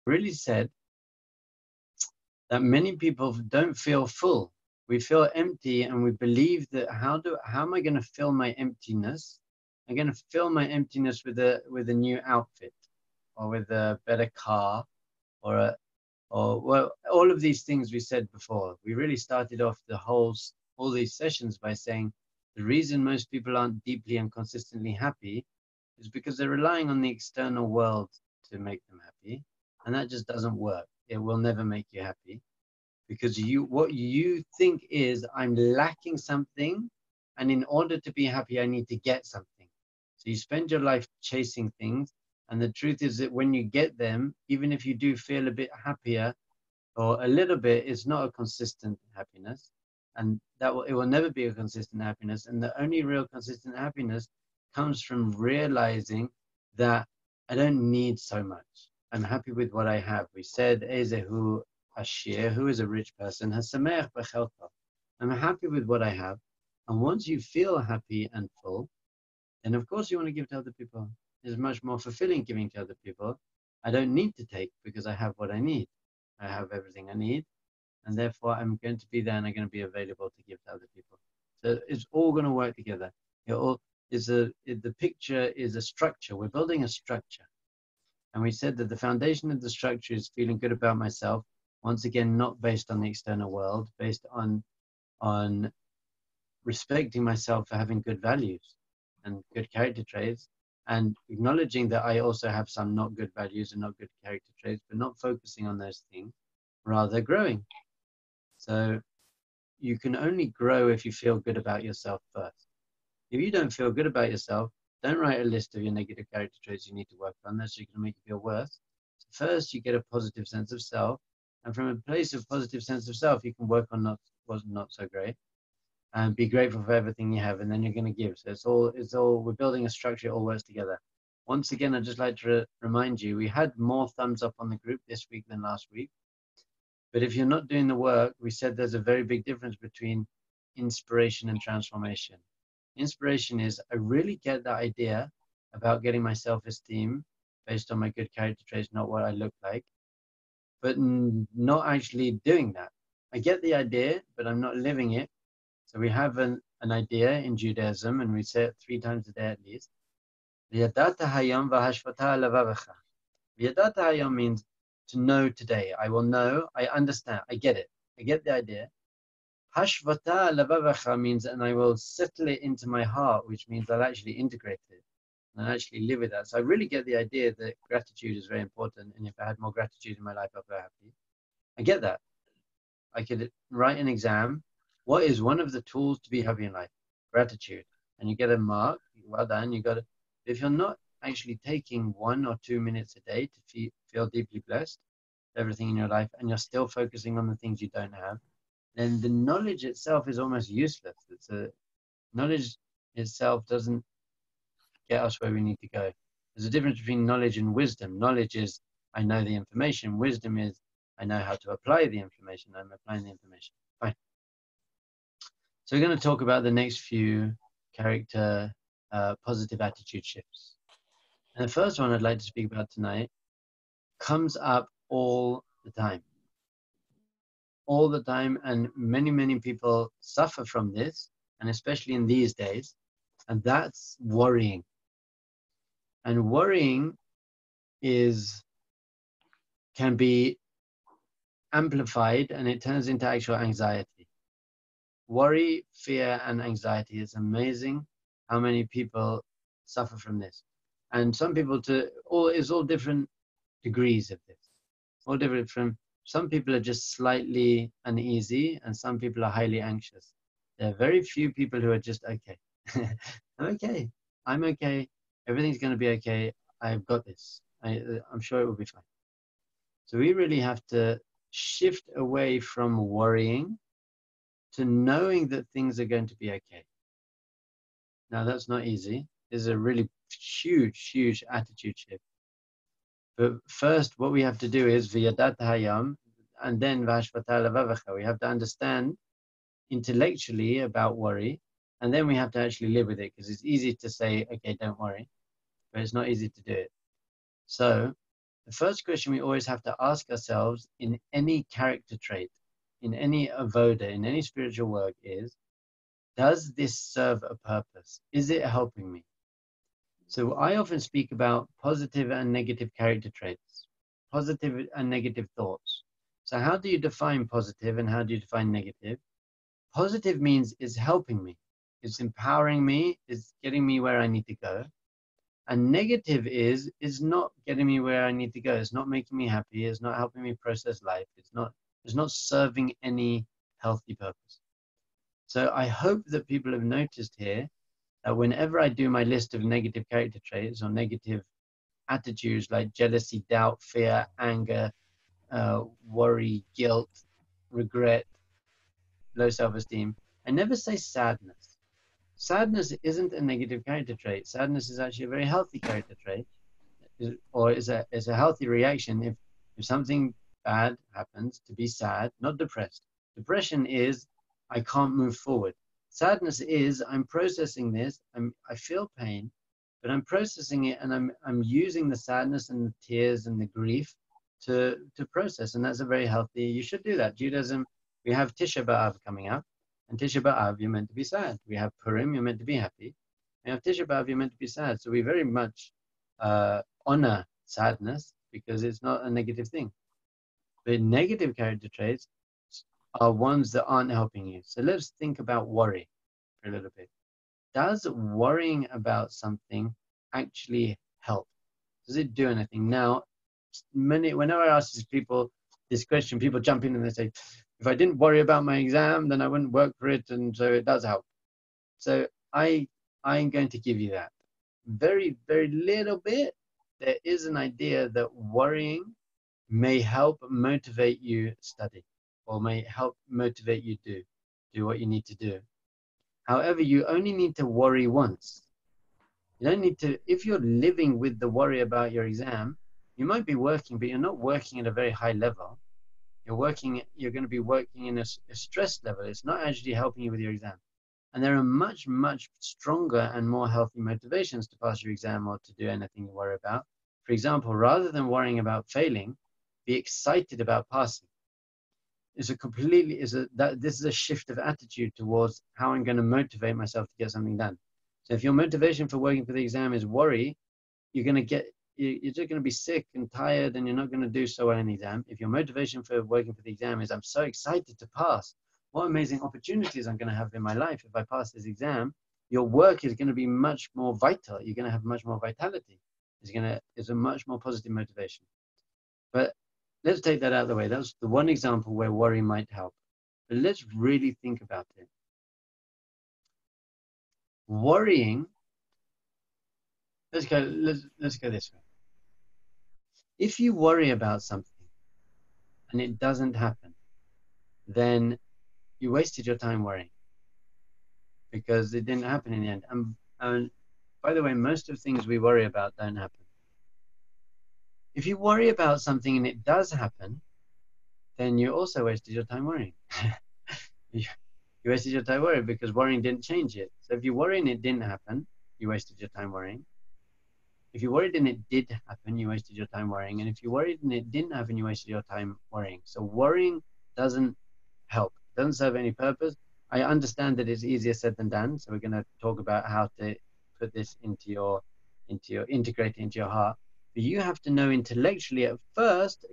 really said that many people don't feel full. We feel empty, and we believe that how am I going to fill my emptiness? I'm going to fill my emptiness with a new outfit, or with a better car, or well, all of these things we said before. We really started off all these sessions by saying the reason most people aren't deeply and consistently happy is because they're relying on the external world to make them happy, and that just doesn't work. It will never make you happy, because what you think is, I'm lacking something, and in order to be happy I need to get something. So you spend your life chasing things, and the truth is that when you get them, even if you do feel a bit happier or a little bit, it's not a consistent happiness, and it will never be a consistent happiness. And the only real consistent happiness comes from realizing that I don't need so much. I'm happy with what I have. We said Ezehu Ashir, who is a rich person, Hasameach b'chelko. I'm happy with what I have. And once you feel happy and full, then of course you want to give to other people. It's much more fulfilling giving to other people. I don't need to take because I have what I need. I have everything I need, and therefore I'm going to be there and I'm going to be available to give to other people. So it's all going to work together. The picture is a structure. We're building a structure. And we said that the foundation of the structure is feeling good about myself. Once again, not based on the external world, based on respecting myself for having good values and good character traits, and acknowledging that I also have some not good values and not good character traits, but not focusing on those things, rather growing. So you can only grow if you feel good about yourself first. If you don't feel good about yourself, don't write a list of your negative character traits you need to work on. That's going to make you feel worse. So first, you get a positive sense of self, and from a place of positive sense of self, you can work on what's not so great, and be grateful for everything you have, and then you're going to give. So it's all we're building a structure. It all works together. Once again, I'd just like to remind you, we had more thumbs up on the group this week than last week. But if you're not doing the work, we said there's a very big difference between inspiration and transformation. Inspiration is, I really get that idea about getting my self-esteem based on my good character traits, not what I look like, but not actually doing that. I get the idea, but I'm not living it. So we have an idea in Judaism, and we say it 3 times a day at least. V'yadata hayom v'hashvata levavacha. V'yadata hayom means to know today. I will know, I understand, I get it. I get the idea. Hashvata levavacha means, and I will settle it into my heart, which means I'll actually integrate it and I'll actually live with that. So I really get the idea that gratitude is very important, and if I had more gratitude in my life, I'd be happy. I get that. I could write an exam. What is one of the tools to be happy in life? Gratitude. And you get a mark. Well done. You got it. If you're not actually taking 1 or 2 minutes a day to feel deeply blessed with everything in your life, and you're still focusing on the things you don't have, then the knowledge itself is almost useless. Knowledge itself doesn't get us where we need to go. There's a difference between knowledge and wisdom. Knowledge is, I know the information. Wisdom is, I know how to apply the information. I'm applying the information. Fine. So we're going to talk about the next few character positive attitude shifts. And the first one I'd like to speak about tonight comes up all the time. All the time, and many, many people suffer from this, and especially in these days, and that's worrying. And worrying can be amplified, and it turns into actual anxiety. Worry, fear, and anxiety. It's amazing how many people suffer from this. And some people it's all different degrees of this. All different from, some people are just slightly uneasy, and some people are highly anxious. There are very few people who are just okay. I'm okay. I'm okay. Everything's going to be okay. I've got this. I'm sure it will be fine. So we really have to shift away from worrying to knowing that things are going to be okay. Now, that's not easy. There's a really huge, huge attitude shift. But first, what we have to do is v'yadat hayam, and then v'hashvata levavacha. We have to understand intellectually about worry, and then we have to actually live with it, because it's easy to say, okay, don't worry, but it's not easy to do it. So The first question we always have to ask ourselves in any character trait, in any avoda, in any spiritual work is, does this serve a purpose? Is it helping me? So I often speak about positive and negative character traits, positive and negative thoughts. So how do you define positive and how do you define negative? Positive means it's helping me, it's empowering me, it's getting me where I need to go. And negative is not getting me where I need to go. It's not making me happy. It's not helping me process life. It's not serving any healthy purpose. So I hope that people have noticed here that whenever I do my list of negative character traits or negative attitudes like jealousy, doubt, fear, anger, worry, guilt, regret, low self-esteem, I never say sadness. Sadness isn't a negative character trait. Sadness is actually a very healthy character trait, or is a healthy reaction if something bad happens, to be sad, not depressed. Depression is I can't move forward. Sadness is I'm processing this. I feel pain, but I'm processing it, and I'm using the sadness and the tears and the grief to process, and that's a very healthy. You should do that. Judaism, we have Tisha B'av coming up. And Tisha B'Av, you're meant to be sad. We have Purim, you're meant to be happy. We have Tisha B'Av, you're meant to be sad. So we very much honor sadness because it's not a negative thing. But negative character traits are ones that aren't helping you. So let's think about worry for a little bit. Does worrying about something actually help? Does it do anything? Now, whenever I ask these people this question, people jump in and they say, if I didn't worry about my exam, then I wouldn't work for it, and so it does help. So I'm going to give you that. Very, very little bit. There is an idea that worrying may help motivate you study, or may help motivate you do what you need to do. However, you only need to worry once. You don't need to, if you're living with the worry about your exam, you might be working, but you're not working at a very high level. You're going to be working in a stress level. It's not actually helping you with your exam. And there are much, much stronger and more healthy motivations to pass your exam or to do anything you worry about. For example, rather than worrying about failing, be excited about passing. This is a shift of attitude towards how I'm going to motivate myself to get something done. So if your motivation for working for the exam is worry, you're just going to be sick and tired, and you're not going to do so well in the exam. If your motivation for working for the exam is I'm so excited to pass, what amazing opportunities I'm going to have in my life if I pass this exam, your work is going to be much more vital. You're going to have much more vitality. It's a much more positive motivation. But let's take that out of the way. That's the one example where worry might help. But let's really think about it. Worrying, let's go this way. If you worry about something and it doesn't happen, then you wasted your time worrying because it didn't happen in the end. And by the way, most of the things we worry about don't happen. If you worry about something and it does happen, then you also wasted your time worrying. You wasted your time worrying because worrying didn't change it. So if you worry and it didn't happen, you wasted your time worrying. If you worried and it did happen, you wasted your time worrying. And if you worried and it didn't happen, you wasted your time worrying. So worrying doesn't help. It doesn't serve any purpose. I understand that it's easier said than done. So we're going to talk about how to put this integrate it into your heart. But you have to know intellectually at first,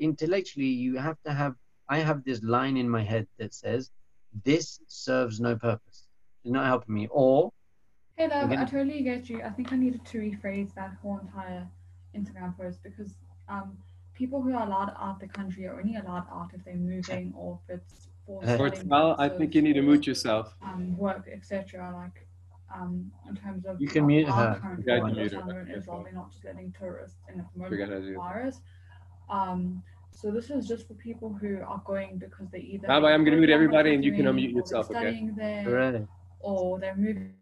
I have this line in my head that says, this serves no purpose. It's not helping me. Or Hey love, I totally get you. I think I needed to rephrase that whole entire Instagram post because people who are allowed out the country are only allowed out if they're moving or if it's for studying Portal, I think you purposes need to or mute yourself. work, etc. Like in terms of you can mute our her. current Yeah, law to in mute her. Israel and Israel, they're not just letting tourists in at the Forget moment how to with the do it. virus. So this is just for people who are going because they either Bye have bye. a I'm going to mute program that everybody they're and you can doing unmute or they're yourself, okay? studying there Hooray. or they're moving.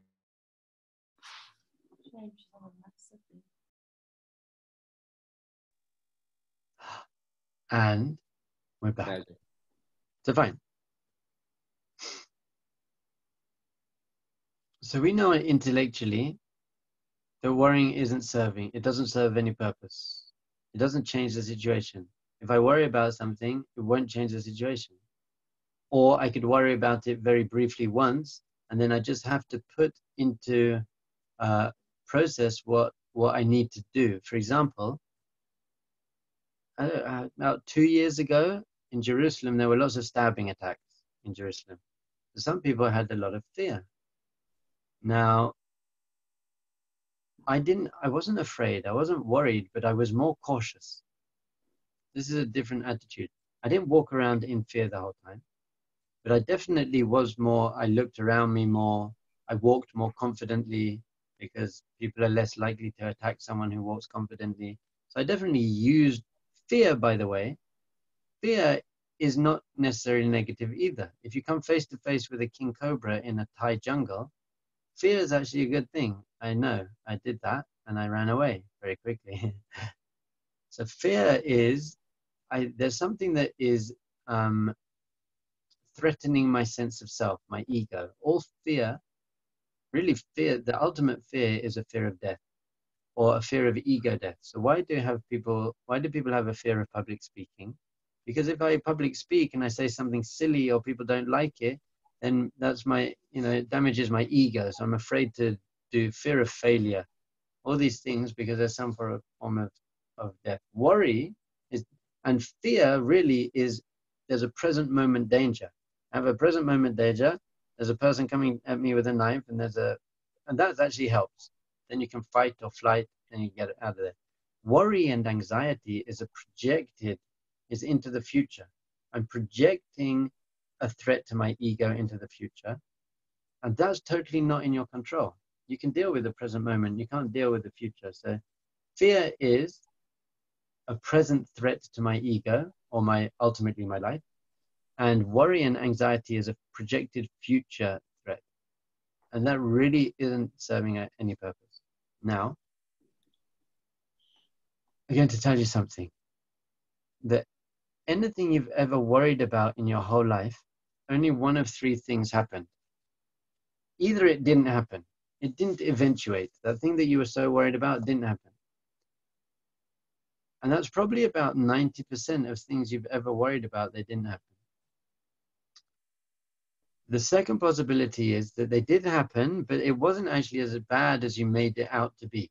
And we're back. Magic. So fine. So we know intellectually that worrying isn't serving. It doesn't serve any purpose. It doesn't change the situation. If I worry about something, it won't change the situation. Or I could worry about it very briefly once, and then I just have to put into process what I need to do. For example, about 2 years ago in Jerusalem, there were lots of stabbing attacks in Jerusalem. Some people had a lot of fear. Now, I wasn't afraid, I wasn't worried, but I was more cautious. This is a different attitude. I didn't walk around in fear the whole time, but I definitely was more, I looked around me more, I walked more confidently because people are less likely to attack someone who walks confidently. So I definitely used fear, by the way. Fear is not necessarily negative either. If you come face to face with a king cobra in a Thai jungle, fear is actually a good thing. I know, I did that and I ran away very quickly. So fear is, there's something that is threatening my sense of self, my ego. All fear, really fear, the ultimate fear is a fear of death or a fear of ego death. So why do people have a fear of public speaking? Because if I public speak and I say something silly or people don't like it, then that's it damages my ego. So I'm afraid to do fear of failure, all these things because there's some form of death. Worry is, and fear really is, there's a present moment danger. I have a present moment danger. There's a person coming at me with a knife and and that actually helps. Then you can fight or flight and you get out of there. Worry and anxiety is is into the future. I'm projecting a threat to my ego into the future. And that's totally not in your control. You can deal with the present moment. You can't deal with the future. So fear is a present threat to my ego or ultimately my life. And worry and anxiety is a projected future threat. And that really isn't serving any purpose. Now, I'm going to tell you something. That anything you've ever worried about in your whole life, only one of three things happened. Either it didn't happen. It didn't eventuate. That thing that you were so worried about didn't happen. And that's probably about 90% of things you've ever worried about, they didn't happen. The second possibility is that they did happen, but it wasn't actually as bad as you made it out to be.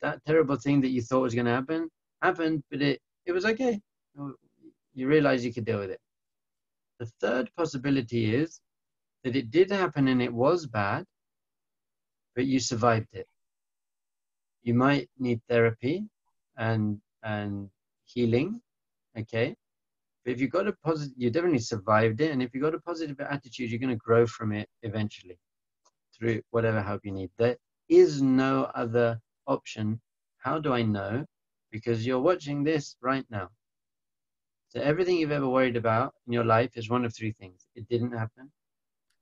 That terrible thing that you thought was going to happen, happened, but it was okay. You realize you could deal with it. The third possibility is that it did happen and it was bad, but you survived it. You might need therapy and healing, okay? But if you've got a positive, you definitely survived it. And if you've got a positive attitude, you're going to grow from it eventually through whatever help you need. There is no other option. How do I know? Because you're watching this right now. So everything you've ever worried about in your life is one of three things. It didn't happen.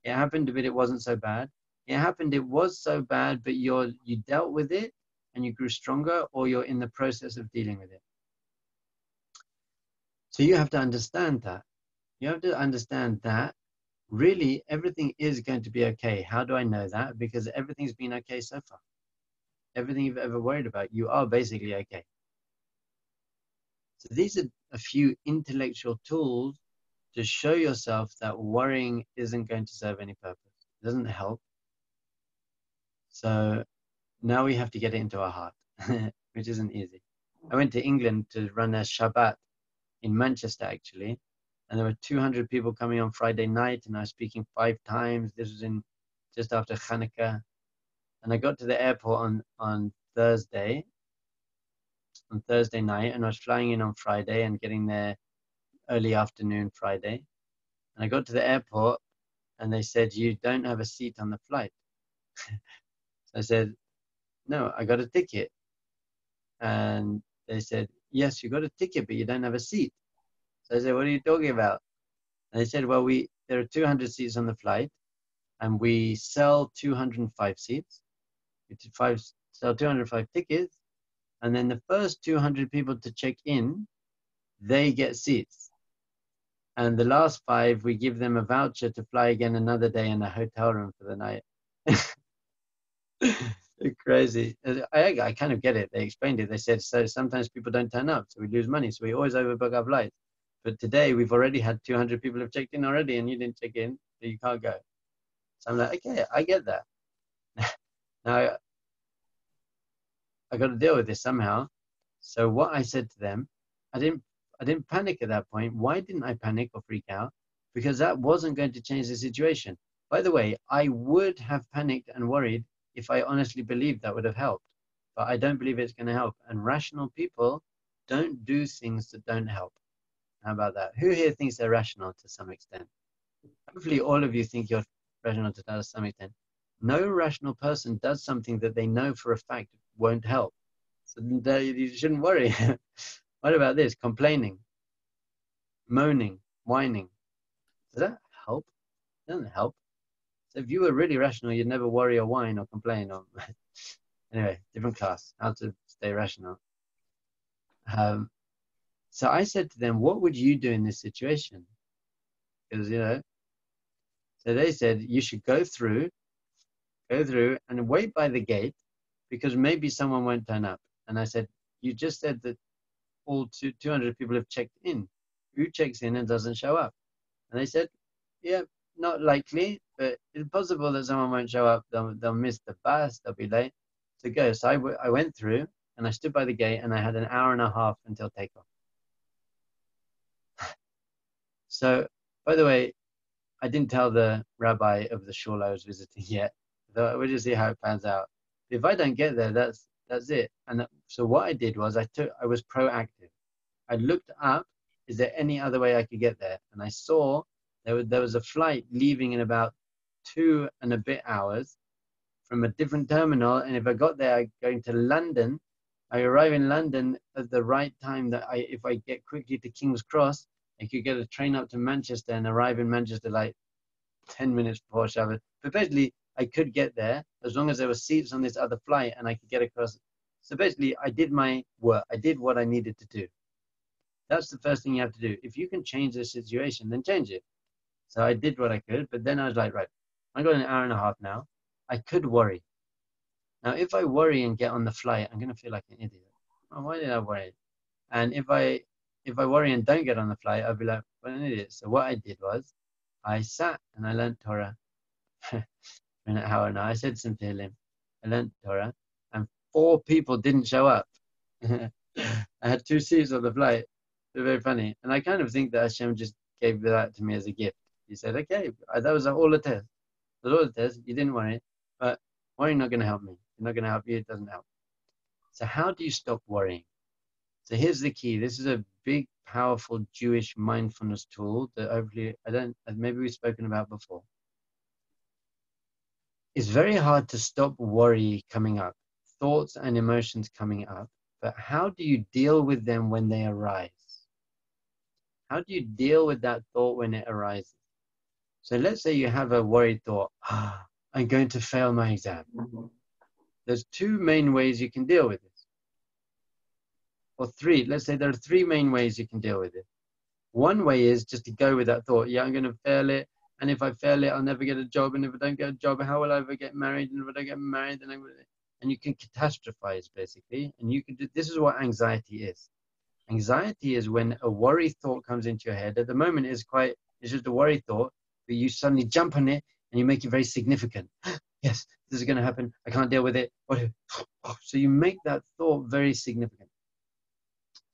It happened, but it wasn't so bad. It happened, it was so bad, but you dealt with it and you grew stronger, or you're in the process of dealing with it. So you have to understand that. You have to understand that really everything is going to be okay. How do I know that? Because everything's been okay so far. Everything you've ever worried about, you are basically okay. So these are a few intellectual tools to show yourself that worrying isn't going to serve any purpose. It doesn't help. So now we have to get it into our heart, which isn't easy. I went to England to run a Shabbat in Manchester, actually. And there were 200 people coming on Friday night, and I was speaking 5 times. This was just after Hanukkah. And I got to the airport on Thursday night, and I was flying in on Friday and getting there early afternoon Friday. And I got to the airport, and they said, "You don't have a seat on the flight." So I said, "No, I got a ticket." And they said, "Yes, you got a ticket, but you don't have a seat." So I said, "What are you talking about?" And they said, "Well, there are 200 seats on the flight, and we sell 205 seats. We sell 205 tickets, and then the first 200 people to check in, they get seats. And the last 5, we give them a voucher to fly again another day in a hotel room for the night." Crazy. I kind of get it. They explained it. They said, so sometimes people don't turn up, so we lose money. So we always overbook our flights. But today we've already had 200 people have checked in already, and you didn't check in, so you can't go. So I'm like, okay, I get that. Now I got to deal with this somehow. So what I said to them, I didn't panic at that point. Why didn't I panic or freak out? Because that wasn't going to change the situation. By the way, I would have panicked and worried if I honestly believed that would have helped. But I don't believe it's going to help. And rational people don't do things that don't help. How about that? Who here thinks they're rational to some extent? Hopefully all of you think you're rational to some extent. No rational person does something that they know for a fact won't help. So you shouldn't worry. What about this? Complaining, moaning, whining. Does that help? It doesn't help. So if you were really rational, you'd never worry or whine or complain. Or anyway, different class. How to stay rational. So I said to them, "What would you do in this situation?" Because so they said you should go through and wait by the gate because maybe someone won't turn up. And I said, "You just said that all 200 people have checked in. Who checks in and doesn't show up?" And they said, "Yeah, not likely, but it's possible that someone won't show up. They'll miss the bus. They'll be late to go." So I went through and I stood by the gate and I had an hour and a half until takeoff. So, by the way, I didn't tell the rabbi of the shul I was visiting yet. So we'll just see how it pans out. If I don't get there, that's it. And so what I did was I was proactive. I looked up, is there any other way I could get there? And I saw there was a flight leaving in about 2 and a bit hours from a different terminal. And if I got there, I'm going to London. I arrive in London at the right time that if I get quickly to King's Cross, I could get a train up to Manchester and arrive in Manchester like 10 minutes before Shabbat. But basically, I could get there as long as there were seats on this other flight and I could get across. So basically, I did my work. I did what I needed to do. That's the first thing you have to do. If you can change the situation, then change it. So I did what I could, but then I was like, right, I got an hour and a half now. I could worry. Now, if I worry and get on the flight, I'm going to feel like an idiot. Oh, why did I worry? And if I worry and don't get on the flight, I'll be like, what an idiot. So what I did was I sat and I learned Torah in an hour and I said some Tehillim. I learned Torah and 4 people didn't show up. I had 2 seats on the flight. They're very funny. And I kind of think that Hashem just gave that to me as a gift. He said, okay, that was all the test. That was all the test. You didn't worry. But worrying not going to help me. It's not going to help you. It doesn't help. So how do you stop worrying? So here's the key. This is a big, powerful Jewish mindfulness tool that hopefully maybe we've spoken about before. It's very hard to stop worry coming up, thoughts and emotions coming up, but how do you deal with them when they arise? How do you deal with that thought when it arises? So let's say you have a worried thought, I'm going to fail my exam. There's 2 main ways you can deal with it. Or 3, let's say there are 3 main ways you can deal with it. One way is just to go with that thought. Yeah, I'm going to fail it. And if I fail it, I'll never get a job. And if I don't get a job, how will I ever get married? And if I don't get married, then and you can catastrophize basically. And you can do, this is what anxiety is. Anxiety is when a worry thought comes into your head. At the moment, it's just a worry thought, but you suddenly jump on it and you make it very significant. Yes, this is going to happen. I can't deal with it. So you make that thought very significant.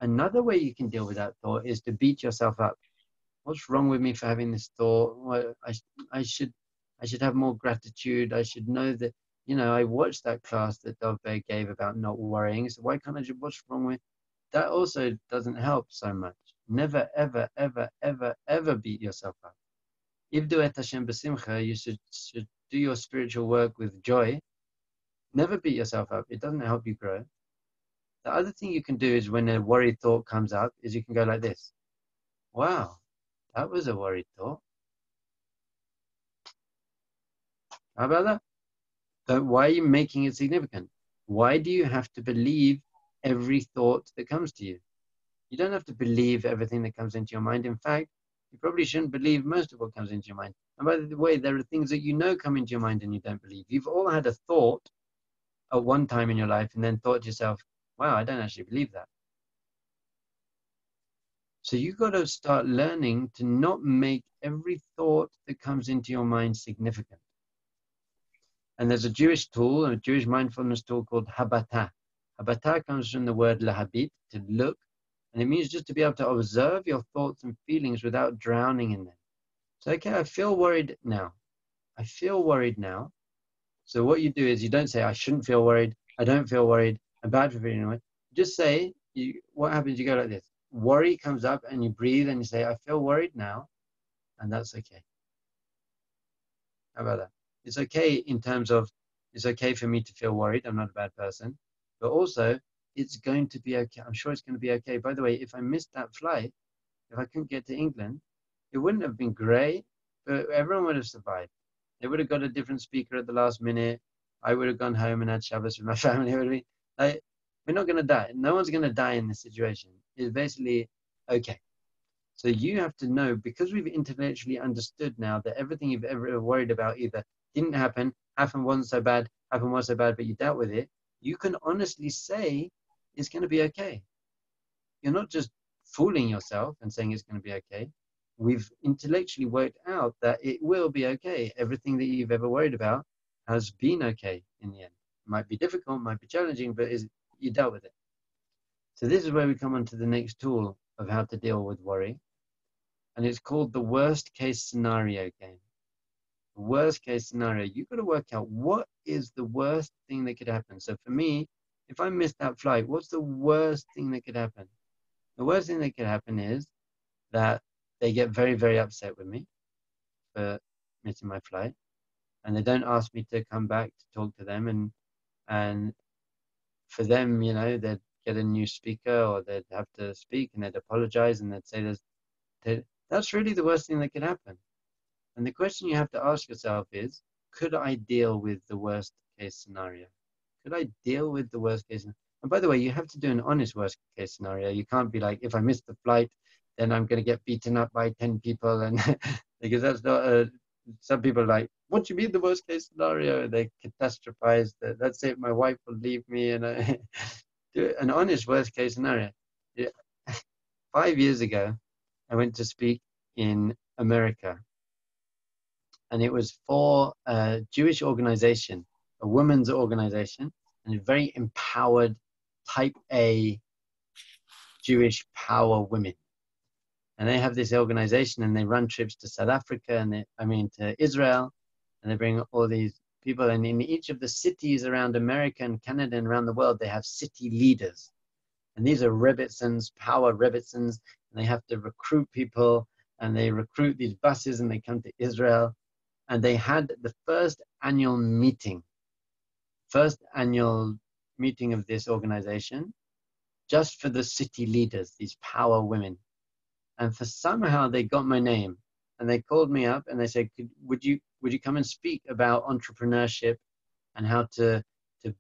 Another way you can deal with that thought is to beat yourself up. What's wrong with me for having this thought? Well, I should have more gratitude. I should know that, I watched that class that Dovbe gave about not worrying. So why can't I just, what's wrong with that? Also doesn't help so much. Never, ever, ever, ever, ever beat yourself up. Ivdu et Hashem b'simcha, you should do your spiritual work with joy. Never beat yourself up. It doesn't help you grow. The other thing you can do is when a worried thought comes up is you can go like this. Wow, that was a worried thought. How about that? But why are you making it significant? Why do you have to believe every thought that comes to you? You don't have to believe everything that comes into your mind. In fact, you probably shouldn't believe most of what comes into your mind. And by the way, there are things that come into your mind and you don't believe. You've all had a thought, at one time in your life and then thought to yourself, wow, I don't actually believe that. So you've got to start learning to not make every thought that comes into your mind significant. And there's a Jewish tool, a Jewish mindfulness tool called habata. Habata comes from the word lahabit, to look, and it means just to be able to observe your thoughts and feelings without drowning in them. So, okay, I feel worried now. I feel worried now. So what you do is you don't say, I shouldn't feel worried. I don't feel worried. I'm bad for feeling worried. Just say, what happens? You go like this. Worry comes up and you breathe and you say, I feel worried now. And that's okay. How about that? It's okay in terms of, it's okay for me to feel worried. I'm not a bad person. But also, it's going to be okay. I'm sure it's going to be okay. By the way, if I missed that flight, if I couldn't get to England, it wouldn't have been great, but everyone would have survived. They would have got a different speaker at the last minute. I would have gone home and had Shabbos with my family. It would be like, we're not going to die. No one's going to die in this situation. It's basically okay. So you have to know, because we've intellectually understood now that everything you've ever worried about either didn't happen, happened wasn't so bad, happened was so bad, but you dealt with it, you can honestly say it's going to be okay. You're not just fooling yourself and saying it's going to be okay. We've intellectually worked out that it will be okay. Everything that you've ever worried about has been okay in the end. It might be difficult, might be challenging, but you dealt with it. So this is where we come on to the next tool of how to deal with worry. And it's called the worst case scenario game. The worst case scenario. You've got to work out what is the worst thing that could happen. So for me, if I missed that flight, what's the worst thing that could happen? The worst thing that could happen is that they get very, very upset with me for missing my flight. And they don't ask me to come back to talk to them. And for them, you know, they'd get a new speaker or they'd have to speak and they'd apologize and they'd say that's really the worst thing that could happen. And the question you have to ask yourself is, could I deal with the worst case scenario? Could I deal with the worst case scenario? And by the way, you have to do an honest worst case scenario. You can't be like, if I miss the flight, then I'm going to get beaten up by 10 people. And because that's not, some people are like, what do you mean the worst case scenario? They catastrophize that. That's it. My wife will leave me. And I do an honest worst case scenario. Yeah. 5 years ago, I went to speak in America. And it was for a Jewish organization, a women's organization, and a very empowered type A Jewish power women. And they have this organization and they run trips to South Africa and to Israel, and they bring all these people. And in each of the cities around America and Canada and around the world, they have city leaders. And these are Rebbitzins, power Rebbitzins, and they have to recruit people, and they recruit these buses and they come to Israel. And they had the first annual meeting of this organization, just for the city leaders, these power women. And for somehow they got my name and they called me up and they said, would you come and speak about entrepreneurship and how to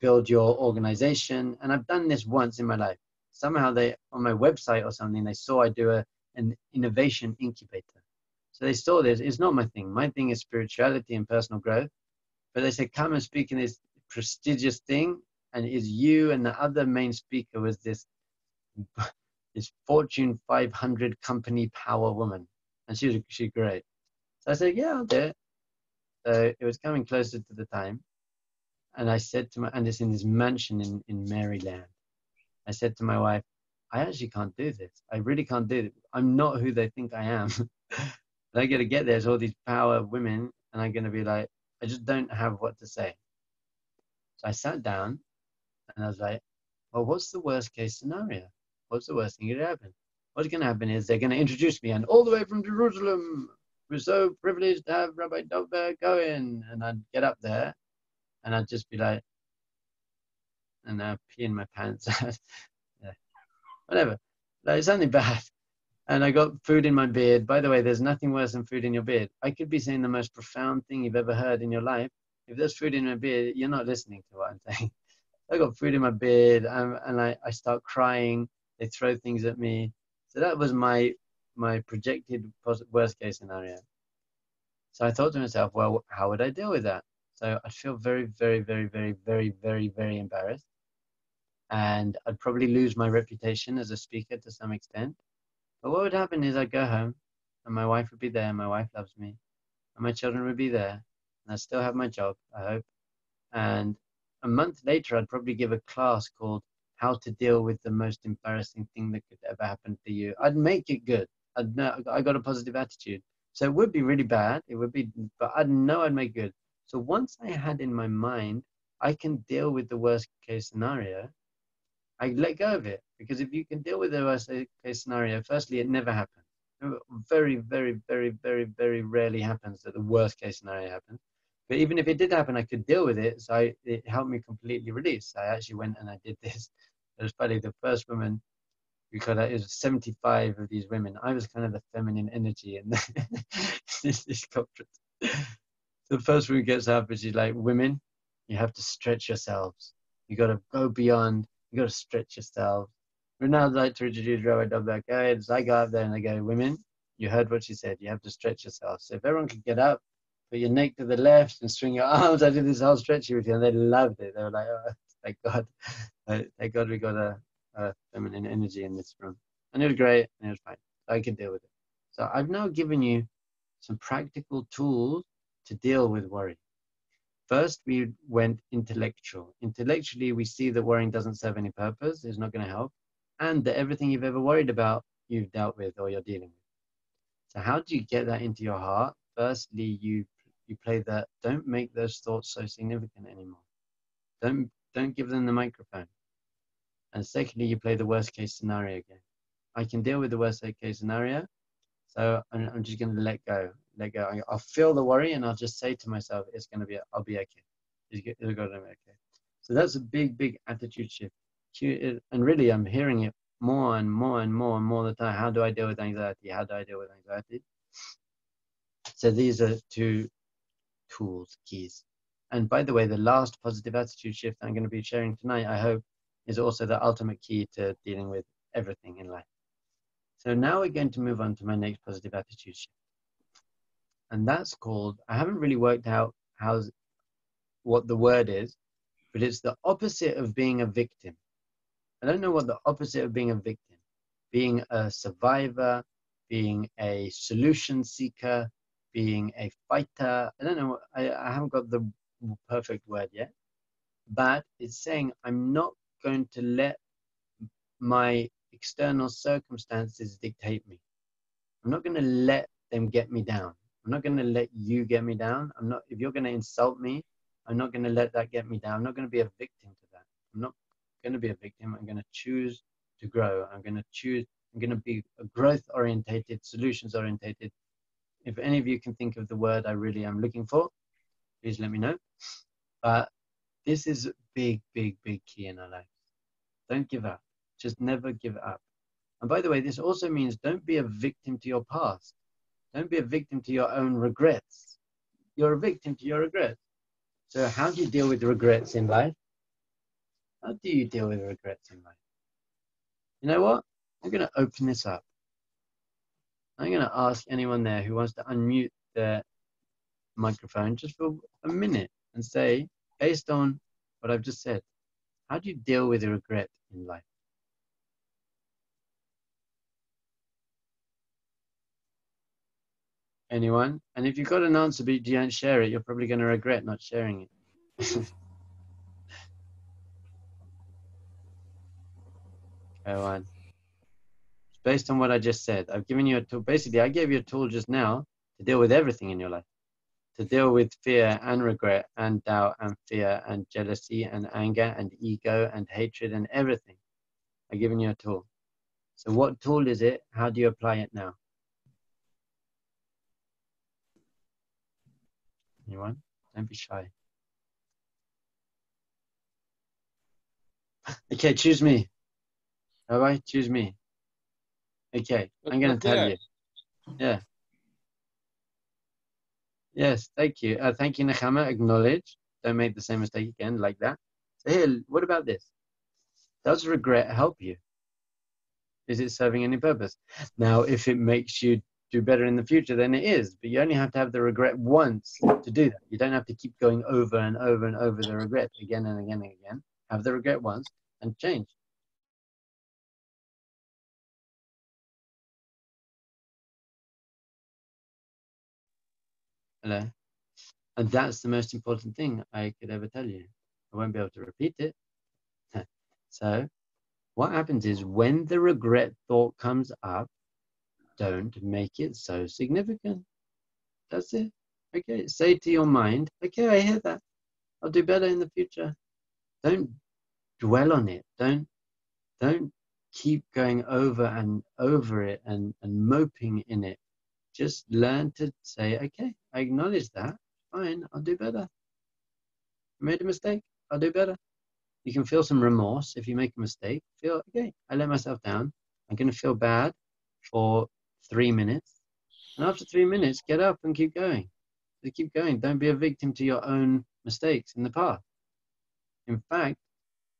build your organization? And I've done this once in my life. Somehow they, on my website or something, they saw I do an innovation incubator. So they saw this. It's not my thing. My thing is spirituality and personal growth. But they said, come and speak in this prestigious thing. And is you and the other main speaker was this Fortune 500 company power woman. And she's great. So I said, yeah, I'll do it. So it was coming closer to the time. And I said to and it's in this mansion in Maryland. I said to my wife, I actually can't do this. I really can't do it. I'm not who they think I am. And I got to get there. There's all these power women, and I'm going to be like, I just don't have what to say. So I sat down, and I was like, well, what's the worst case scenario? What's the worst thing that could happen? What's going to happen is they're going to introduce me, and all the way from Jerusalem, we're so privileged to have Rabbi Dr. Cohen. And I'd get up there, and I'd just be like, and I'd pee in my pants. Yeah. Whatever. Like, something bad. And I got food in my beard. By the way, there's nothing worse than food in your beard. I could be saying the most profound thing you've ever heard in your life. If there's food in my beard, you're not listening to what I'm saying. I got food in my beard, and I start crying. They throw things at me. So that was my projected worst case scenario. So I thought to myself, well, how would I deal with that? So I'd feel very, very, very, very, very, very, very embarrassed. And I'd probably lose my reputation as a speaker to some extent. But what would happen is I'd go home and my wife would be there. My wife loves me. And my children would be there. And I'd still have my job, I hope. And a month later, I'd probably give a class called How to Deal with the Most Embarrassing Thing That Could Ever Happen to You. I'd make it good. I'd know I got a positive attitude. So it would be really bad. It would be, but I'd know I'd make good. So once I had in my mind, I can deal with the worst case scenario, I let go of it. Because if you can deal with the worst case scenario, firstly, it never happens. Very, very, very, very, very rarely happens that the worst case scenario happens. But even if it did happen, I could deal with it. So it helped me completely release. I actually went and I did this. It was funny. The first woman, because it was 75 of these women. I was kind of the feminine energy in this conference. So the first woman gets up and she's like, women, you have to stretch yourselves. You got to go beyond. You got to stretch yourselves. We'd now like to introduce Rabbi Dobak. So I go up there and I go, women, you heard what she said. You have to stretch yourself. So if everyone could get up, put your neck to the left and string your arms, I did this whole stretching routine. And they loved it. They were like, oh, thank God. Thank God we got a feminine energy in this room. And it was great and it was fine. I could deal with it. So I've now given you some practical tools to deal with worry. First, we went intellectual. Intellectually, we see that worrying doesn't serve any purpose, it's not going to help, and that everything you've ever worried about, you've dealt with or you're dealing with. So how do you get that into your heart? Firstly, you play that, don't make those thoughts so significant anymore. Don't give them the microphone. And secondly, you play the worst case scenario game. I can deal with the worst case scenario, so I'm just going to let go. I'll feel the worry and I'll just say to myself, I'll be okay. It'll go to be okay. So that's a big, big attitude shift. And really, I'm hearing it more and more and more and more the time. How do I deal with anxiety? How do I deal with anxiety? So these are two tools, keys. And by the way, the last positive attitude shift I'm going to be sharing tonight, I hope, is also the ultimate key to dealing with everything in life. So now we're going to move on to my next positive attitude shift. And that's called, I haven't really worked out what the word is, but it's the opposite of being a victim. I don't know what the opposite of being a victim, being a survivor, being a solution seeker, being a fighter. I don't know, I haven't got the perfect word yet, but it's saying I'm not going to let my external circumstances dictate me. I'm not going to let them get me down. I'm not going to let you get me down. If you're going to insult me, I'm not going to let that get me down. I'm not going to be a victim to that. I'm not going to be a victim. I'm going to choose to grow. I'm going to be a growth-orientated, solutions-orientated. If any of you can think of the word I really am looking for, please let me know. But this is a big, big, big key in our life. Don't give up. Just never give up. And by the way, this also means don't be a victim to your past. Don't be a victim to your own regrets. You're a victim to your regrets. So how do you deal with regrets in life? How do you deal with regrets in life? You know what? I'm going to open this up. I'm going to ask anyone there who wants to unmute their microphone just for a minute and say, based on what I've just said, how do you deal with a regret in life? Anyone? And if you've got an answer but you don't share it, you're probably going to regret not sharing it. Go on. It's based on what I just said. I've given you a tool. Basically, I gave you a tool just now to deal with everything in your life. To deal with fear and regret and doubt and fear and jealousy and anger and ego and hatred and everything. I've given you a tool. So what tool is it? How do you apply it now? Anyone? Don't be shy. Okay, choose me. All right, choose me. Okay, I'm going to tell you. Yeah. Yes, thank you. Thank you, Nechama. Acknowledge. Don't make the same mistake again, like that. So here, what about this? Does regret help you? Is it serving any purpose? Now, if it makes you do better in the future, then it is. But you only have to have the regret once to do that. You don't have to keep going over and over and over the regret again and again and again. Have the regret once and change. Hello. And that's the most important thing I could ever tell you. I won't be able to repeat it. So what happens is when the regret thought comes up, don't make it so significant. That's it. Okay, say to your mind, okay, I hear that. I'll do better in the future. Don't dwell on it. Don't keep going over and over it and moping in it. Just learn to say, okay, I acknowledge that. Fine, I'll do better. I made a mistake. I'll do better. You can feel some remorse if you make a mistake. Feel, okay, I let myself down. I'm going to feel bad for 3 minutes. And after 3 minutes, get up and keep going. So keep going. Don't be a victim to your own mistakes in the past. In fact,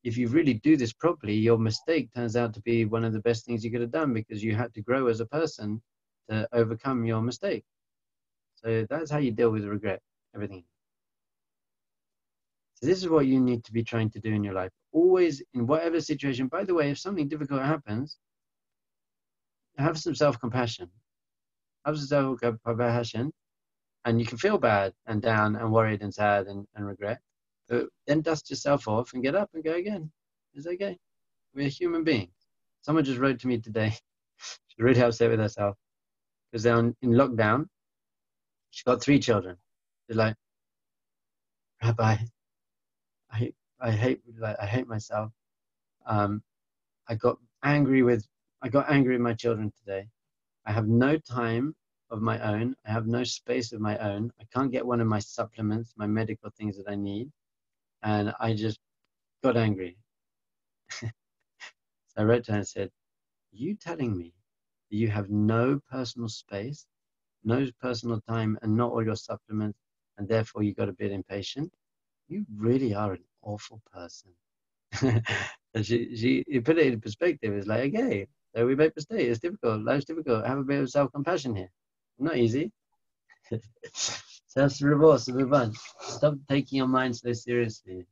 if you really do this properly, your mistake turns out to be one of the best things you could have done because you had to grow as a person to overcome your mistake. So that's how you deal with regret, everything. So this is what you need to be trying to do in your life. Always, in whatever situation, by the way, if something difficult happens, have some self-compassion. Have some self-compassion, and you can feel bad and down and worried and sad and regret. But then dust yourself off and get up and go again. It's okay. We're human beings. Someone just wrote to me today. She's really upset with herself because they're in lockdown. She's got 3 children. They're like, Rabbi, I hate myself. I got angry with my children today. I have no time of my own. I have no space of my own. I can't get one of my supplements, my medical things that I need. And I just got angry. So I wrote to her and said, you telling me that you have no personal space, no personal time, and not all your supplements, and therefore you got a bit impatient? You really are an awful person. And she put it in perspective. It's like, okay, so we make mistakes. It's difficult. Life's difficult. Have a bit of self-compassion here. Not easy. So that's the reverse of the Stop taking your mind so seriously.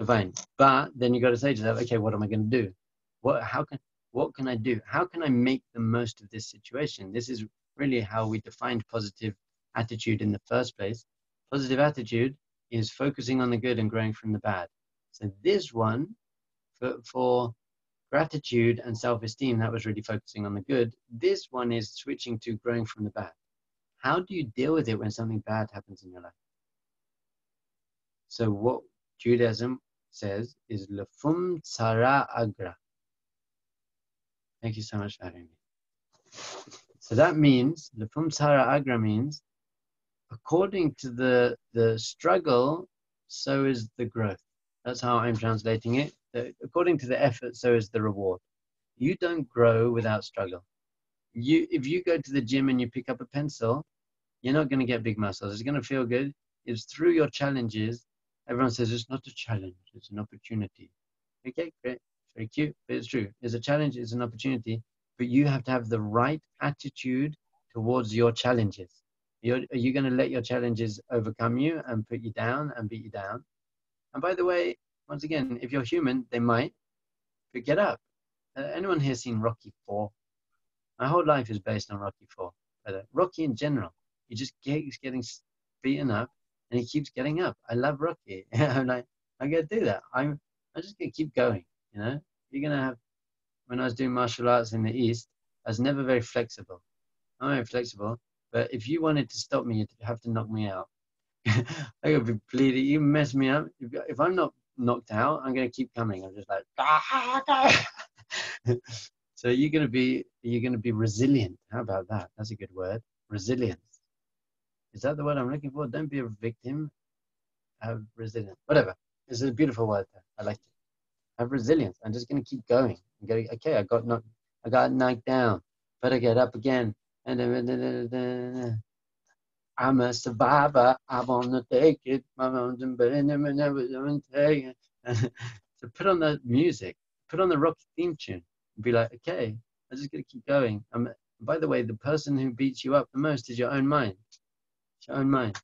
Fine. But then you got to say to yourself, okay, what am I going to do? What can I do? How can I make the most of this situation? This is really how we defined positive attitude in the first place. Positive attitude is focusing on the good and growing from the bad. So this one, for gratitude and self-esteem, that was really focusing on the good. This one is switching to growing from the bad. How do you deal with it when something bad happens in your life? So what Judaism says is lefum tsara agra. Thank you so much for having me. So that means, lefum tsara agra means, according to the struggle, so is the growth. That's how I'm translating it. According to the effort, so is the reward. You don't grow without struggle. If you go to the gym and you pick up a pencil, you're not going to get big muscles. It's going to feel good. It's through your challenges. Everyone says it's not a challenge, it's an opportunity. Okay, great, very cute, but it's true. It's a challenge, it's an opportunity, but you have to have the right attitude towards your challenges. Are you going to let your challenges overcome you and put you down and beat you down? And by the way, once again, if you're human, they might, but get up. Anyone here seen Rocky 4? My whole life is based on Rocky 4. Rocky in general, he just keeps getting beaten up and he keeps getting up. I love Rocky. I'm like, I'm going to do that. I'm just going to keep going, you know? You're going to have, when I was doing martial arts in the East, I was never very flexible. I'm very flexible, but if you wanted to stop me, you'd have to knock me out. I could be bleeding. You mess me up. If I'm not knocked out, I'm going to keep coming. I'm just like, so you're going to be resilient. How about that? That's a good word. Resilience. Is that the word I'm looking for? Don't be a victim. Have resilience. Whatever. It's a beautiful word. I like it. Have resilience. I'm just going to keep going. I'm going, okay, I got knocked down, but I get up again. And I'm a survivor. I want to take it. So put on the music. Put on the Rocky theme tune. And be like, okay, I'm just going to keep going. By the way, the person who beats you up the most is your own mind. It's your own mind.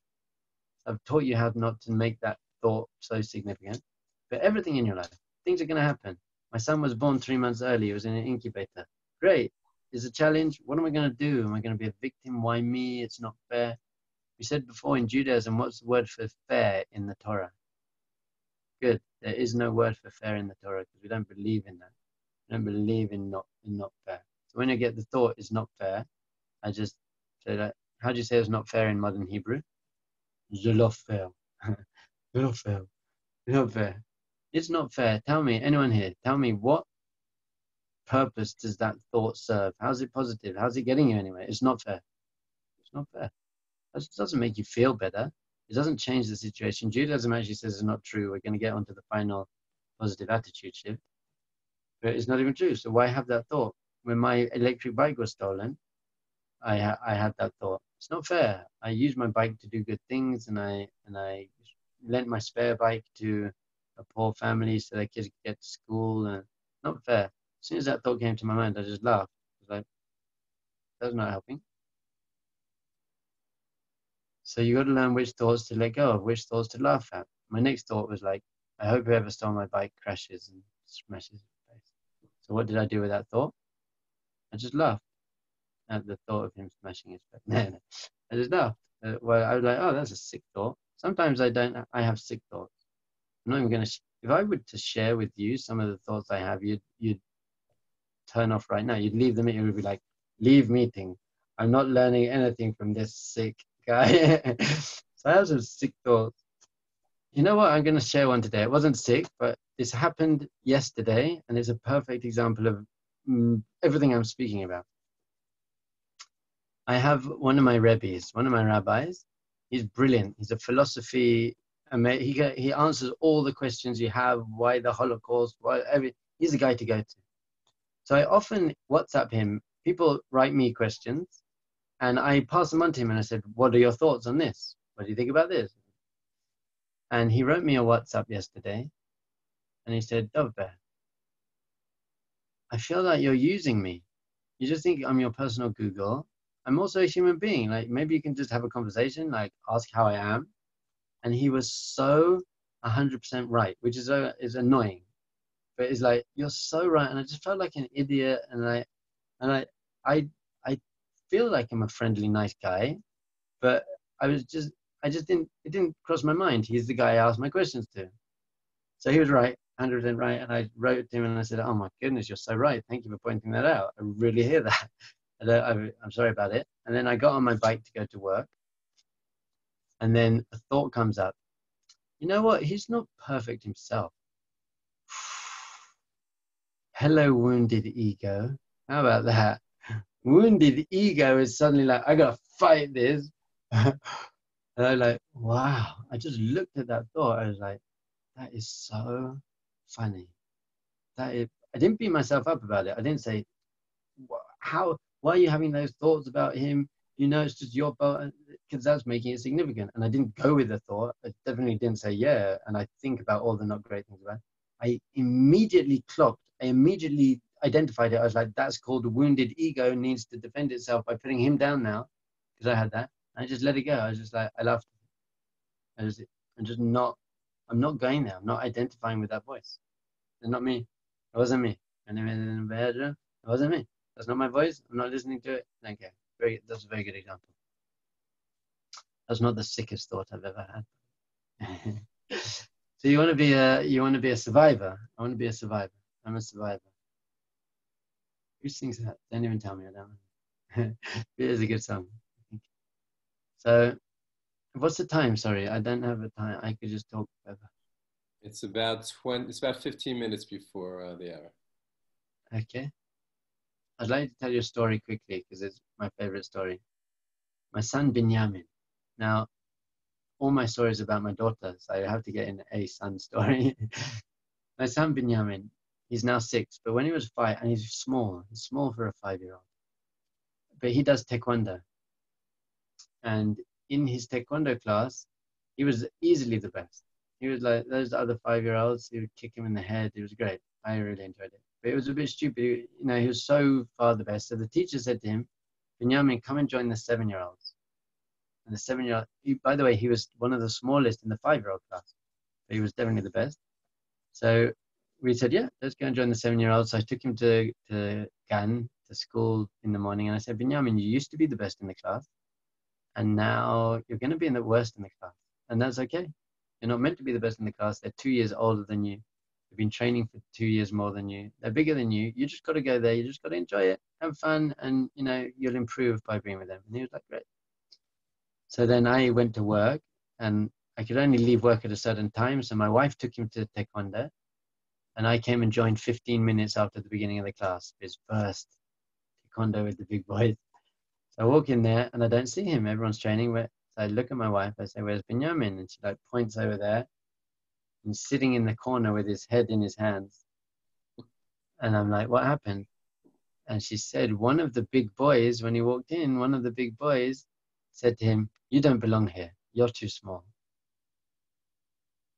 I've taught you how not to make that thought so significant. But everything in your life, things are going to happen. My son was born 3 months early. He was in an incubator. Great. It's a challenge. What am I going to do? Am I going to be a victim? Why me? It's not fair. We said before in Judaism, what's the word for fair in the Torah? Good. There is no word for fair in the Torah because we don't believe in that. We don't believe in not fair. So when I get the thought is not fair, I just say that. How do you say it's not fair in modern Hebrew? Je lo fair. Je lo fair. Not fair. It's not fair. Tell me, anyone here, tell me what purpose does that thought serve? How's it positive? How's it getting you anywhere? It's not fair. It's not fair. That doesn't make you feel better. It doesn't change the situation. Judaism actually says it's not true. We're going to get onto the final positive attitude shift. But it's not even true. So why have that thought? When my electric bike was stolen, I had that thought. It's not fair. I used my bike to do good things, and I lent my spare bike to a poor family so their kids could get to school. And not fair. As soon as that thought came to my mind, I just laughed. I was like, that's not helping. So you got to learn which thoughts to let go of, which thoughts to laugh at. My next thought was like, I hope whoever stole my bike crashes and smashes his face. So what did I do with that thought? I just laughed at the thought of him smashing his face. No. I just laughed. Well, I was like, oh, that's a sick thought. Sometimes I have sick thoughts. I'm not even going to, if I were to share with you some of the thoughts I have, you'd turn off right now. You'd leave the meeting. You'd be like, leave meeting. I'm not learning anything from this sick guy. So I have some sick thoughts. You know what? I'm going to share one today. It wasn't sick, but this happened yesterday, and it's a perfect example of everything I'm speaking about. I have one of my rabbis, one of my rabbis. He's brilliant. He's a philosophy. He answers all the questions you have. Why the Holocaust? He's the guy to go to. So I often WhatsApp him. People write me questions, and I pass them on to him. And I said, "What are your thoughts on this? What do you think about this?" And he wrote me a WhatsApp yesterday, and he said, "Dovber, I feel like you're using me. You just think I'm your personal Google. I'm also a human being. Like maybe you can just have a conversation, like ask how I am." And he was so 100% right, which is annoying. But it's like, you're so right. And I just felt like an idiot. And I feel like I'm a friendly, nice guy, but it didn't cross my mind. He's the guy I asked my questions to. So he was right, 100% right. And I wrote to him and I said, oh my goodness, you're so right. Thank you for pointing that out. I really hear that. I'm sorry about it. And then I got on my bike to go to work. And then a thought comes up. You know what? He's not perfect himself. Hello, wounded ego. How about that? Wounded ego is suddenly like, I gotta fight this. And I'm like, wow. I just looked at that thought. I was like, that is so funny. I didn't beat myself up about it. I didn't say, why are you having those thoughts about him? You know, it's just your fault, because that's making it significant. And I didn't go with the thought. I definitely didn't say, yeah. And I think about all the not great things about it. I immediately clocked. I immediately identified it. I was like, that's called a wounded ego needs to defend itself by putting him down now, because I had that. I just let it go. I was just like, I laughed. I'm not going there. I'm not identifying with that voice. It's not me. It wasn't me. It wasn't me. That's not my voice. I'm not listening to it. Okay. That's a very good example. That's not the sickest thought I've ever had. So you want to be a survivor. I want to be a survivor. I'm a survivor. Who sings that? Don't even tell me. I don't. It is a good song. So, what's the time? Sorry, I don't have a time. I could just talk forever. It's about 15 minutes before the hour. Okay. I'd like to tell you a story quickly because it's my favorite story. My son Binyamin. Now, all my stories about my daughter, so I have to get in a son story. My son Binyamin, he's now 6, but when he was 5, and he's small for a 5-year-old, but he does taekwondo. And in his taekwondo class, he was easily the best. He was like those other 5-year-olds, he would kick him in the head. It was great. I really enjoyed it. But it was a bit stupid. He was so far the best. So the teacher said to him, Binyamin, come and join the 7-year-olds. And the 7-year-old, by the way, he was one of the smallest in the 5-year-old class. But he was definitely the best. So we said, yeah, let's go and join the 7-year-old. So I took him to Gan, to school in the morning. And I said, Binyamin, you used to be the best in the class. And now you're going to be in the worst in the class. And that's okay. You're not meant to be the best in the class. They're 2 years older than you. They've been training for 2 years more than you. They're bigger than you. You just got to go there. You just got to enjoy it, have fun, and you'll improve by being with them. And he was like, great. So then I went to work, and I could only leave work at a certain time. So my wife took him to taekwondo, and I came and joined 15 minutes after the beginning of the class, his first taekwondo with the big boys. So I walk in there, and I don't see him. Everyone's training. So I look at my wife. I say, where's Binyamin? And she like points over there. He's sitting in the corner with his head in his hands. And I'm like, what happened? And she said, one of the big boys, when he walked in, one of the big boys said to him, you don't belong here. You're too small.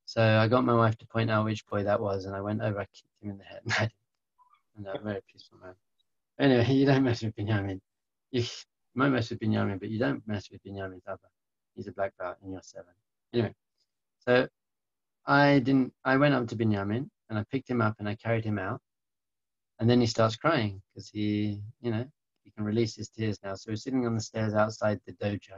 So I got my wife to point out which boy that was. And I went over, I kicked him in the head. And a very peaceful man. Anyway, you don't mess with Binyamin. You might mess with Binyamin, but you don't mess with Binyamin's other. He's a black belt and you're 7. Anyway, so I went up to Binyamin and I picked him up and I carried him out. And then he starts crying because he can release his tears now. So we're sitting on the stairs outside the dojo.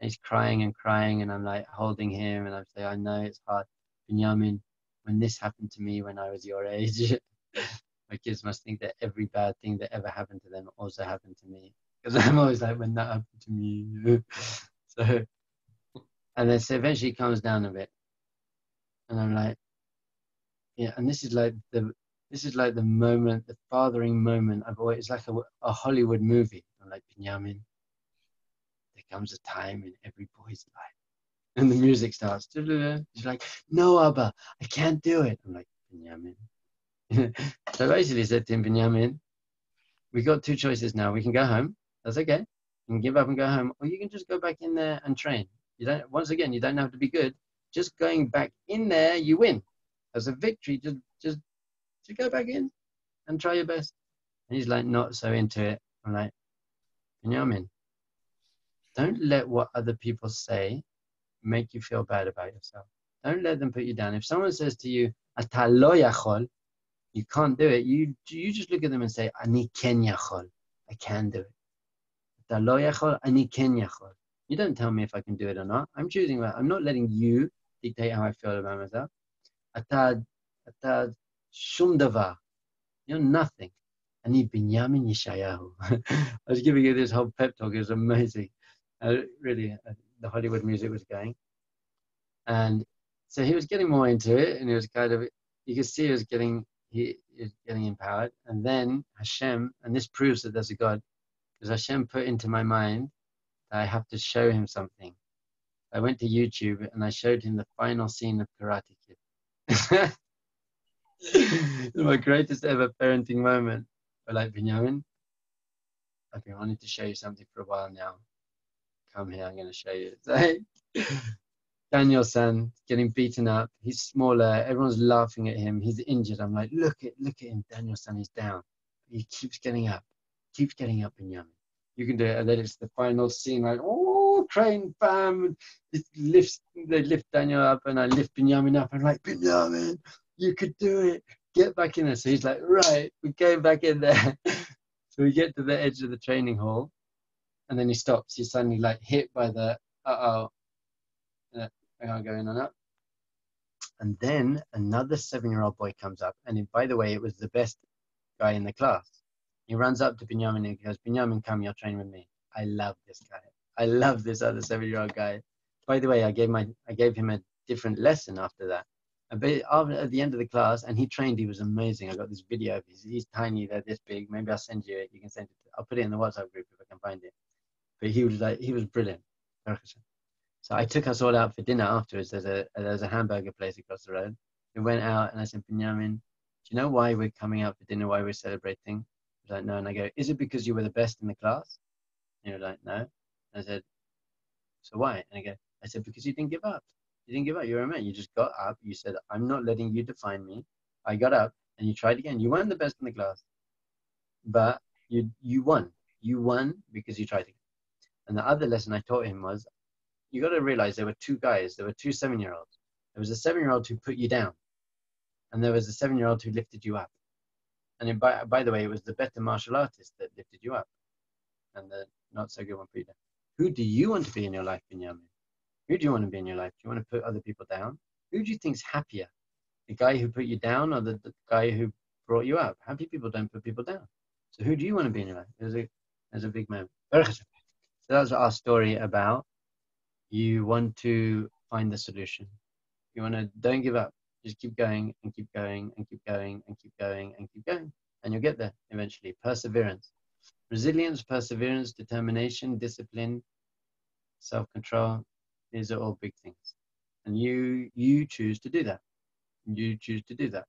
And he's crying and crying, and I'm like holding him, and I'm saying, I know it's hard. Binyamin, when this happened to me when I was your age, my kids must think that every bad thing that ever happened to them also happened to me. Because I'm always like, when that happened to me. And then so eventually he calms down a bit. And I'm like, yeah, and this is like the moment, the fathering moment. It's like a Hollywood movie. I'm like, Binyamin, there comes a time in every boy's life. And the music starts. He's like, no, Abba, I can't do it. I'm like, Binyamin. So basically said to him, Binyamin, we got 2 choices now. We can go home. That's okay. You can give up and go home. Or you can just go back in there and train. You don't have to be good. Just going back in there, you win. As a victory, just go back in and try your best. And he's like, not so into it. I'm like, Binyamin, don't let what other people say make you feel bad about yourself. Don't let them put you down. If someone says to you, Ata lo yachol, you can't do it, you just look at them and say, Ani ken yachol, I can do it. Ata lo yachol, ani ken yachol. You don't tell me if I can do it or not. I'm choosing that. I'm not letting you dictate how I feel about myself. Ata shum davar. You're nothing. Ani Binyamin Yeshayahu. I was giving you this whole pep talk. It was amazing. The Hollywood music was going. And so he was getting more into it, and he was you could see he was getting empowered. And then Hashem, and this proves that there's a God, because Hashem put into my mind that I have to show him something. I went to YouTube and I showed him the final scene of Karate Kid. My greatest ever parenting moment. But like, Binyamin, I've been wanting to show you something for a while now. Come here, I'm going to show you. It's like, Daniel-san getting beaten up. He's smaller. Everyone's laughing at him. He's injured. I'm like, look at him. Daniel-san, he's down. He keeps getting up. Binyamin. You can do it. And then it's the final scene, like, oh, crane, bam. They lift Daniel up, and I lift Binyamin up. I'm like, Binyamin, you could do it. Get back in there. So he's like, right, we go back in there. So we get to the edge of the training hall, and then he stops. He's suddenly like hit by the, I can't go in on that. And then another 7-year-old boy comes up. And by the way, it was the best guy in the class. He runs up to Binyamin and he goes, Binyamin, come, you'll train with me. I love this guy. I love this other 7-year-old guy. By the way, I gave him a different lesson after that. At the end of the class, and he trained, he was amazing. I got this video of he's tiny, they're this big. Maybe I'll send you it. You can send it. I'll put it in the WhatsApp group if I can find it. But he was brilliant. So I took us all out for dinner afterwards. There's a hamburger place across the road. We went out and I said, Binyamin, do you know why we're coming out for dinner, why we're celebrating? He was like, no. And I go, is it because you were the best in the class? And he was like, no. And I said, so why? And I said, because you didn't give up. You didn't give up. You're a man. You just got up. You said, I'm not letting you define me. I got up and you tried again. You weren't the best in the class, but you won. You won because you tried again. And the other lesson I taught him was, you got to realize there were two guys. There were two 7-year-olds. There was a 7-year-old who put you down, and there was a 7-year-old who lifted you up. And by the way, it was the better martial artist that lifted you up, and the not so good one put you down. Who do you want to be in your life, Binyamin? Who do you want to be in your life? Do you want to put other people down? Who do you think's happier? The guy who put you down or the guy who brought you up? Happy people don't put people down. So who do you want to be in your life? There's a big moment. So that was our story about you want to find the solution. You want to, don't give up. Just keep going and keep going and keep going and keep going and keep going. And you'll get there eventually. Perseverance. Resilience, perseverance, determination, discipline, self-control. These are all big things. And you choose to do that. You choose to do that.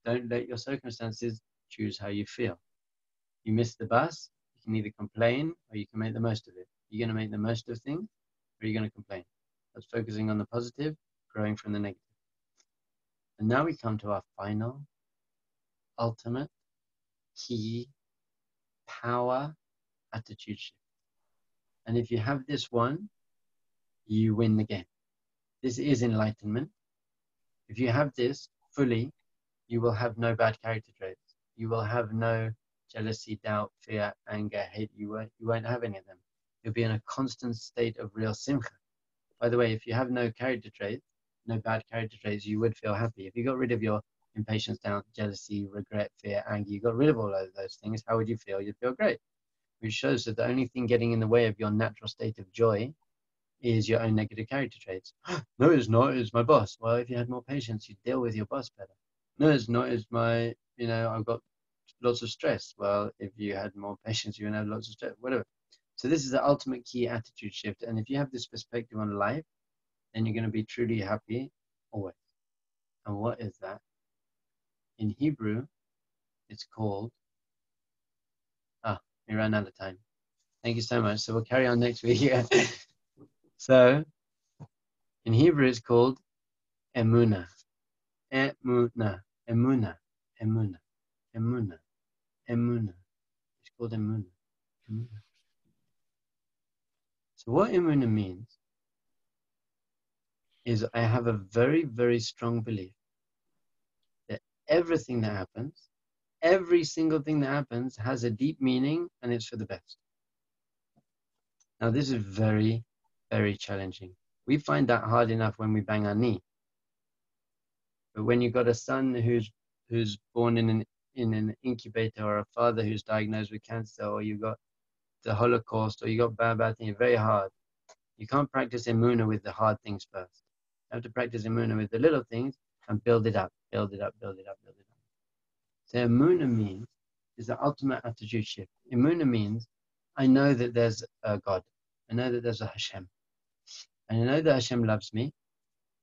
Don't let your circumstances choose how you feel. You miss the bus, you can either complain or you can make the most of it. You're going to make the most of things, or you're going to complain. That's focusing on the positive, growing from the negative. And now we come to our final, ultimate, key, power, attitude shift. And if you have this one, you win the game. This is enlightenment. If you have this fully, you will have no bad character traits. You will have no jealousy, doubt, fear, anger, hate. You won't have any of them. You'll be in a constant state of real simcha. By the way, if you have no character traits, no bad character traits, you would feel happy. If you got rid of your impatience, doubt, jealousy, regret, fear, anger, you got rid of all of those things, how would you feel? You'd feel great. Which shows that the only thing getting in the way of your natural state of joy is your own negative character traits. No, it's not. It's my boss. Well, if you had more patience, you'd deal with your boss better. No, it's not. It's my, I've got lots of stress. Well, if you had more patience, you wouldn't have lots of stress, whatever. So this is the ultimate key attitude shift. And if you have this perspective on life, then you're going to be truly happy always. And what is that? In Hebrew, it's called, we ran out of time. Thank you so much. So we'll carry on next week. So in Hebrew, it's called emunah. Emunah. Emunah. Emunah. Emunah. Emunah. It's called emunah. Emunah. So what emunah means is I have a very, very strong belief that everything that happens, every single thing that happens has a deep meaning and it's for the best. Now this is very, very challenging. We find that hard enough when we bang our knee. But when you've got a son who's born in an incubator, or a father who's diagnosed with cancer, or you've got the Holocaust, or you got bad things, very hard. You can't practice emunah with the hard things first. You have to practice emunah with the little things and build it up, build it up, build it up, build it up. So emunah means is the ultimate attitude shift. Emunah means I know that there's a God. I know that there's a Hashem. And I know that Hashem loves me.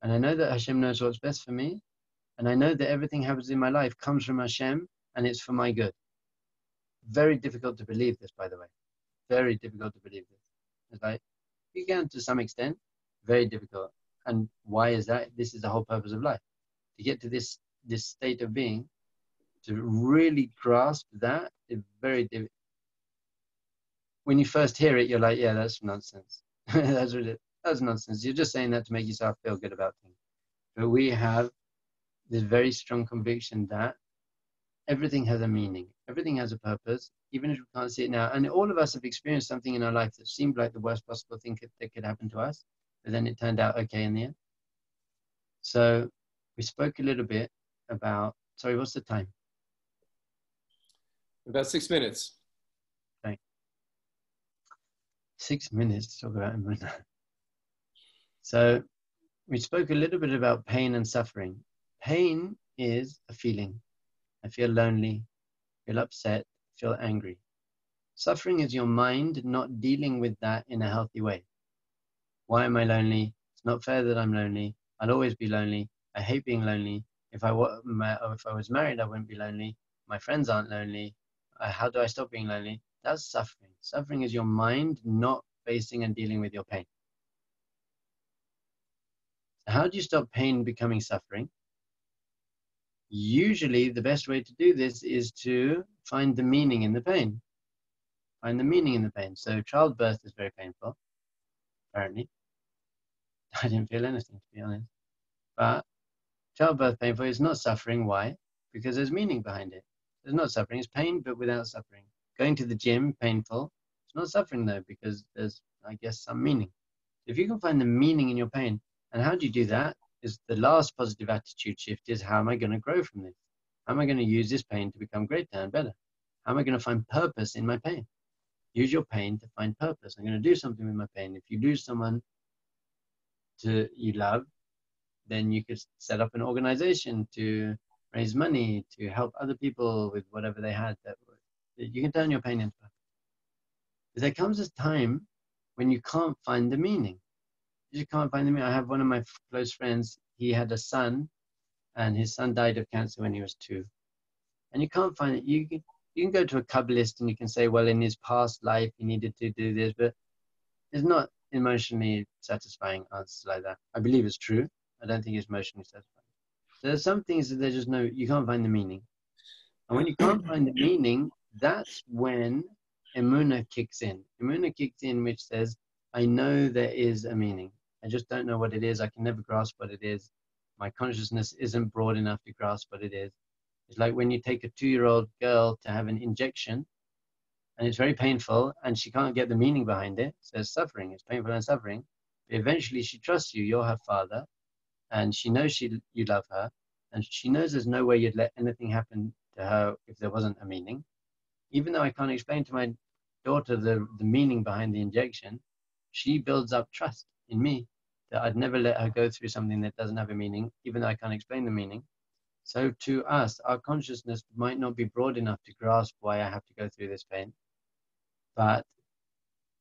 And I know that Hashem knows what's best for me. And I know that everything happens in my life comes from Hashem and it's for my good. Very difficult to believe this, by the way. Very difficult to believe this. It's like, you can to some extent, very difficult. And why is that? This is the whole purpose of life. To get to this state of being, to really grasp that, is very difficult. When you first hear it, you're like, yeah, that's nonsense. That's nonsense. You're just saying that to make yourself feel good about things. But we have this very strong conviction that everything has a meaning. Everything has a purpose, even if we can't see it now. And all of us have experienced something in our life that seemed like the worst possible thing that could happen to us. But then it turned out okay in the end. So we spoke a little bit about, sorry, what's the time? About 6 minutes. Okay. 6 minutes to talk about emunah. So we spoke a little bit about pain and suffering. Pain is a feeling. I feel lonely, feel upset, feel angry. Suffering is your mind not dealing with that in a healthy way. Why am I lonely? It's not fair that I'm lonely. I'll always be lonely. I hate being lonely. If I was married, I wouldn't be lonely. My friends aren't lonely. How do I stop being lonely? That's suffering. Suffering is your mind not facing and dealing with your pain. How do you stop pain becoming suffering? Usually the best way to do this is to find the meaning in the pain. find the meaning in the pain. So childbirth is very painful, apparently. I didn't feel anything, to be honest. But childbirth painful is not suffering. Why? Because there's meaning behind it. There's not suffering. It's pain, but without suffering. Going to the gym, painful. It's not suffering, though, because there's, I guess, some meaning. If you can find the meaning in your pain, and how do you do that? Is the last positive attitude shift is, how am I going to grow from this? How am I going to use this pain to become greater and better? How am I going to find purpose in my pain? Use your pain to find purpose. I'm going to do something with my pain. If you lose someone you love, then you could set up an organization to raise money to help other people with whatever they had. That you can turn your pain into purpose. But there comes a time when you can't find the meaning. You just can't find the meaning. I have one of my close friends. He had a son, and his son died of cancer when he was 2. And you can't find it. You can go to a Kabbalist and you can say, well, in his past life, he needed to do this, but it's not emotionally satisfying answers like that. I believe it's true. I don't think it's emotionally satisfying. So there's some things that there's just no, you can't find the meaning. And when you can't find the meaning, that's when Emunah kicks in. Emunah kicks in, which says, I know there is a meaning. I just don't know what it is. I can never grasp what it is. My consciousness isn't broad enough to grasp what it is. It's like when you take a 2-year-old girl to have an injection, and it's very painful, and she can't get the meaning behind it. So it's suffering. It's painful and suffering. But eventually, she trusts you. You're her father, and she knows you love her, and she knows there's no way you'd let anything happen to her if there wasn't a meaning. Even though I can't explain to my daughter the meaning behind the injection, she builds up trust in me that I'd never let her go through something that doesn't have a meaning, even though I can't explain the meaning. So to us, our consciousness might not be broad enough to grasp why I have to go through this pain. But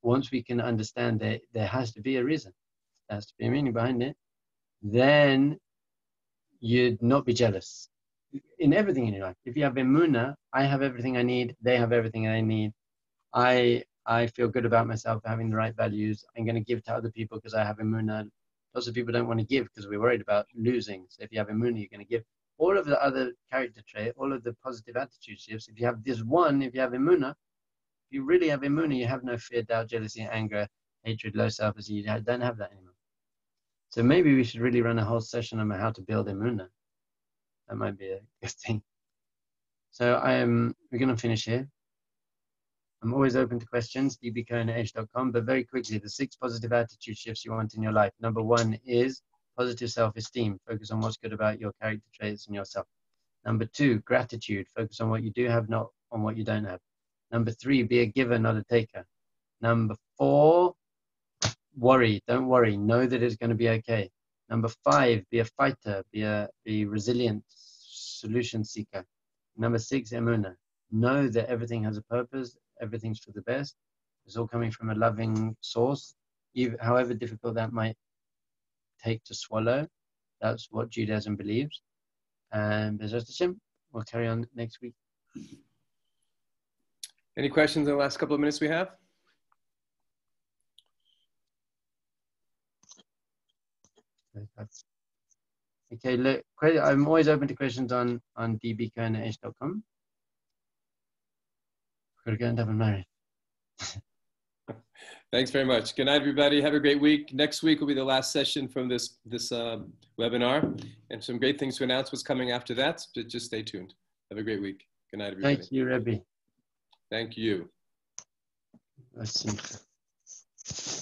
once we can understand that there has to be a reason, there has to be a meaning behind it, then you'd not be jealous in everything in your life. If you have emunah, I have everything I need, they have everything I need. I feel good about myself for having the right values. I'm going to give to other people because I have emunah. Lots of people don't want to give because we're worried about losing. So if you have emunah, you're going to give. All of the other character traits, all of the positive attitude shifts, if you have this one, if you have emunah, if you really have emunah, you have no fear, doubt, jealousy, anger, hatred, low self-esteem. You don't have that anymore. So maybe we should really run a whole session on how to build emunah. That might be a good thing. So we're going to finish here. I'm always open to questions, dbcohen@edge.com, but very quickly, the 6 positive attitude shifts you want in your life. Number 1 is positive self-esteem. Focus on what's good about your character traits and yourself. Number 2, gratitude. Focus on what you do have, not on what you don't have. Number 3, be a giver, not a taker. Number 4, worry. Don't worry. Know that it's going to be okay. Number 5, be a fighter. Be resilient, solution seeker. Number 6, emunah. Know that everything has a purpose. Everything's for the best. It's all coming from a loving source. However difficult that might take to swallow, that's what Judaism believes. And B'ezras Hashem, we'll carry on next week. Any questions in the last couple of minutes we have? Okay, look, I'm always open to questions on dbcohen@edge.com. We're going to have a marriage. Thanks very much. Good night, everybody. Have a great week. Next week will be the last session from this webinar, and some great things to announce what's coming after that. But just stay tuned. Have a great week. Good night, everybody. Thank you, Rabbi. Thank you. Let's see.